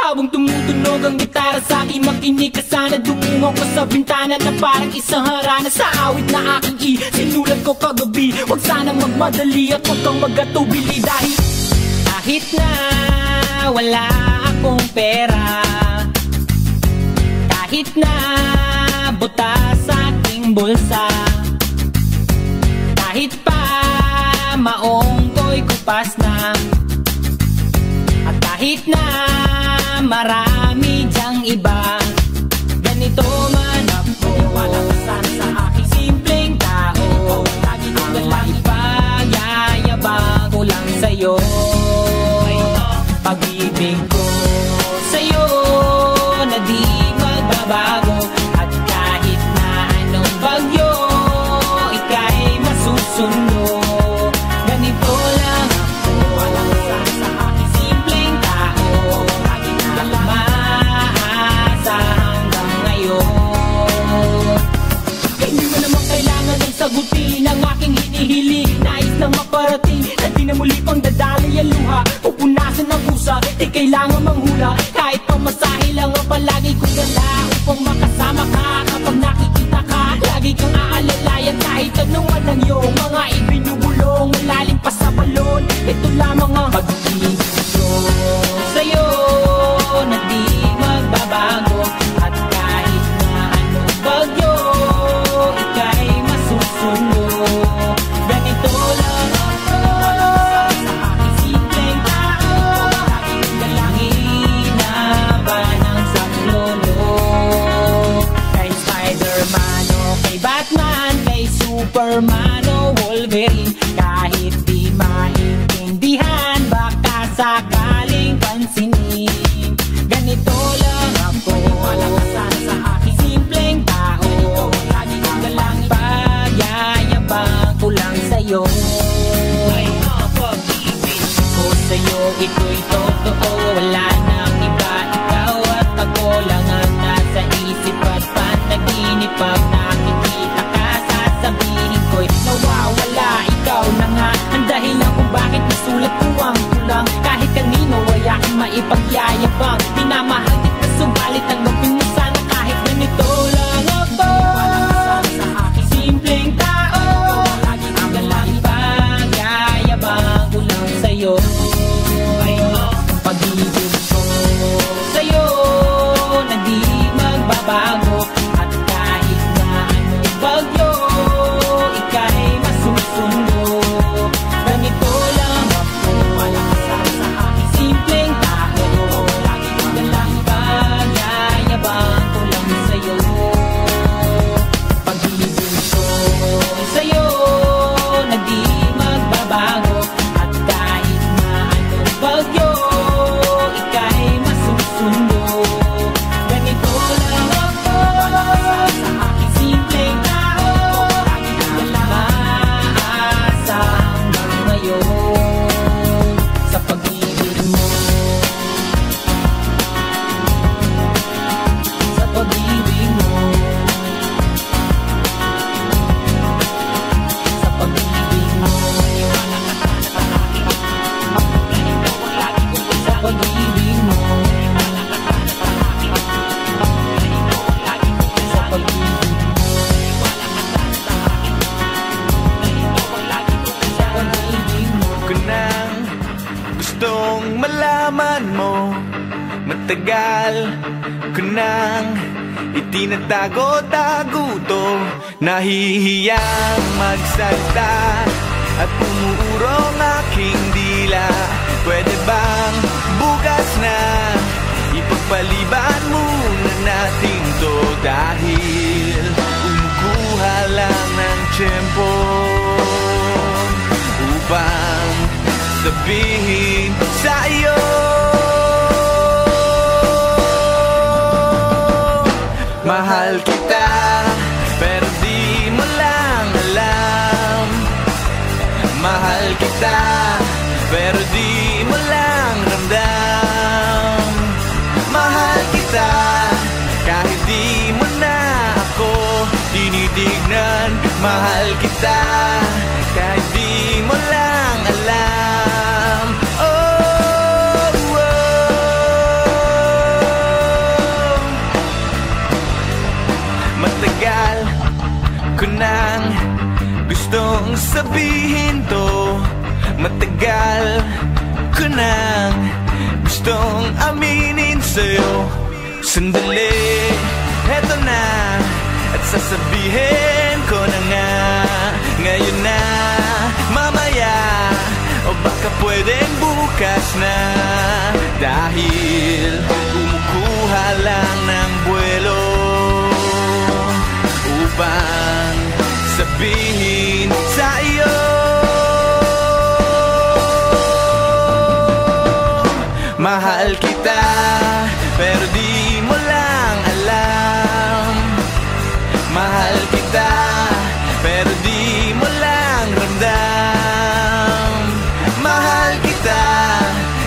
Habang tumutunog ang gitara sa akin, makinig ka sana. Dumungaw ko sa bintana na parang isang harana sa awit na aking sinulat ko kagabi. Huwag sana magmadali at huwag kang magatubili. Dahil kahit na wala akong pera, kahit na buta sa aking bulsa, kahit pa maong ko'y kupas na, at kahit na marami dyang iba, ganito man ako. Wala ka sana sa aking simpleng tao. Lagi kong galang ipagyayabang ko lang sa'yo. Pag-ibig ko sa'yo na di magbabago, at kahit na anong bagyo ika'y masusundo. Ganito lang ako. Wala ka sana sa aking simpleng tao. Lagi na lang maasa hanggang ngayon. Kaya hindi mo naman kailangan ng sagutin ang aking hinihiling. Nais lang maparating na di na muli pang dadalay ang luha. Pupunasan ng pusa, di kailangan manghula. Kahit pamasahe lang ang palagi kong gala upang makasama ka. Kapag nakikita ka, lagi kang aalalayan. Kahit anuman ang iyong mga ibinubulong, malalim pa sa balon. Ito lamang ang pag-ibig ko sa'yo na di magbabago, at kahit na anong bagyo ika'y masusundo. Ganito lang ako. Sa aking simpleng tao, laging dalangin na ba ng saklolo. Kay Spider-Man o kay Batman, kay Superman o Wolverine, kahit di maintindihan, baka sakaling pansinin. Ganito lang ako. Wala ka sana sa aking simpleng tao. Lagi kong galang pagyayabang ko lang sa'yo. Pag-ibig ko sa'yo, ito'y totoo. Wala nang iba, ikaw at ako lang ang nasa isip at panaginip. Pag nakikita ka, sasabihin ko'y nawawala. Ikaw na nga ang dahilan kung bakit nasulat ko ang kulang. Kahit kanino ay aking maipagyayabang. Minamahal kita subalit tanggapin mo sana kahit ganito lang ako. Wala ka sana sa aking simpleng tao. Lagi kang galang pagyayabang ko lang sa'yo. Pag-ibig ko sa'yo na di magbabago, at kahit na anong bagyo ika'y masusundo. Ganito lang ako. Wala ka sana sa aking simpleng tao. Lagi kang galang pagyayabang ko lang sa'yo. Pag-ibig ko sa'yo na di magbabago, at kahit na anong bagyo ika'y masusundo. Ganito lang ako. Wala ka sana sa aking simpleng tao. Lagi kang galang maasa hanggang ngayon. Sa pag-ibig mo, sa pag-ibig mo, sa pag-ibig mo. Iwala ka sana sa akin. Ganito ang lagi kong gusto. Sa pag-ibig mo. Iwala ka sana sa akin. Ganito ang lagi kong gusto. Sa pag-ibig mo. Iwala ka sana sa akin. Ganito ang lagi kong gusto. Sa pag-ibig mo. Ko nang gustong malaman mo, matagal ko nang itinatago-tago to. Nahihiyang magsalita at umuurong aking dila. Pwede bang bukas na ipagpaliban muna natin to, dahil umukuha lang ng tiyempo upang sabihin sa iyo, mahal kita, pero di mo lang alam. Mahal kita, pero di mo lang ramdam. Mahal kita, kahit di mo na ako tinitignan. Mahal kita, kahit di mo lang alam. Oh, oh. nang gustong sabihin to. Matagal ko nang gustong aminin sa'yo. Sandali, eto na, at sasabihin ko na nga. Ngayon na, mamaya, o baka pwedeng bukas na. Dahil kumukuha lang ng buwelo upang sabihin sa iyo. Mahal kita, pero di mo lang alam. Mahal kita, pero di mo lang ramdam. Mahal kita,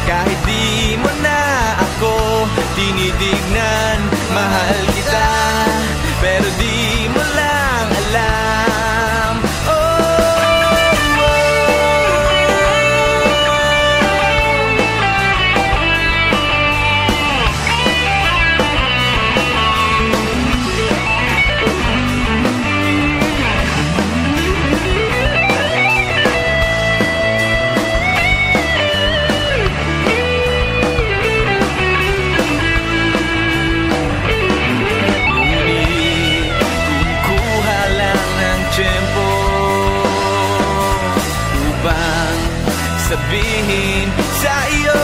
kahit di mo na ako tinitignan. Mahal kita, pero di mo lang alam. Sabihin sa iyo.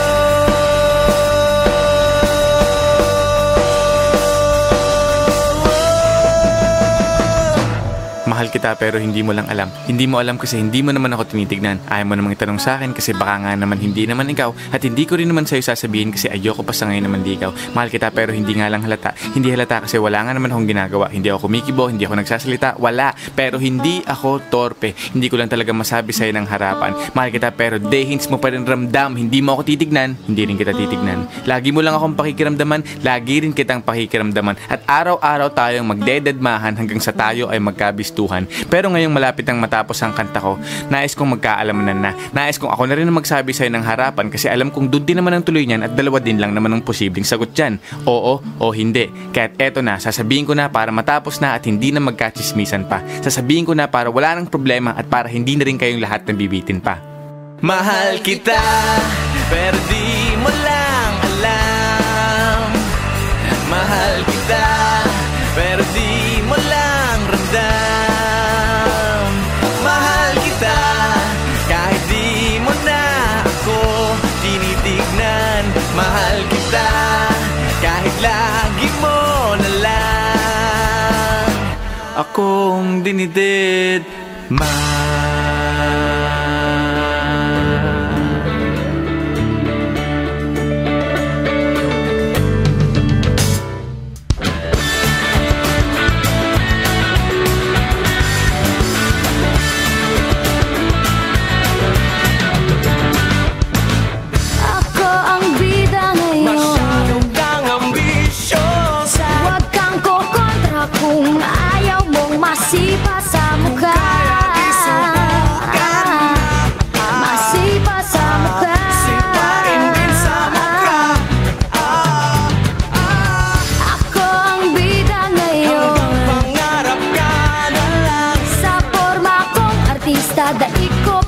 Mahal kita pero hindi mo lang alam. Hindi mo alam kasi hindi mo naman ako tinitignan. Ayaw mo namang itanong sa akin kasi baka nga naman hindi naman ikaw. At hindi ko rin naman sa'yo sasabihin kasi ayoko pa sa ngayon naman di ikaw. Mahal kita pero hindi nga lang halata. Hindi halata kasi wala nga naman akong ginagawa. Hindi ako kumikibo, hindi ako nagsasalita. Wala. Pero hindi ako torpe. Hindi ko lang talaga masabi sa'yo ng harapan. Mahal kita pero hints mo pa rin ramdam. Hindi mo ako titignan, hindi rin kita titignan. Lagi mo lang akong pakikiramdaman, lagi rin kitang pakikiramdaman. At araw-araw tayong magdededmahan hanggang sa tayo ay magkabistuhan. Pero ngayong malapit ang matapos ang kanta ko, nais kong magkaalaman na. Nais kong ako na rin ang magsabi sa'yo ng harapan kasi alam kong doon din naman ang tuloy niyan at dalawa din lang naman ang posibleng sagot dyan. Oo o hindi. Kaya't eto na, sasabihin ko na para matapos na at hindi na magkachismisan pa. Sasabihin ko na para wala nang problema at para hindi na rin kayong lahat nabibitin pa. Mahal kita, pero di mo lang alam. Mahal kita, pero di mo lang ramdam. Mahal kita, kahit di mo na ako tinitignan. Mahal kita, kahit lagi mo na lang akong dinidid. Kung ayaw mong masipa sa mukha, masipa sa mukha, sipain din sa mukha. Ako ang bida ngayon, pangarap ka na lang. Sa forma kong artista, daig ko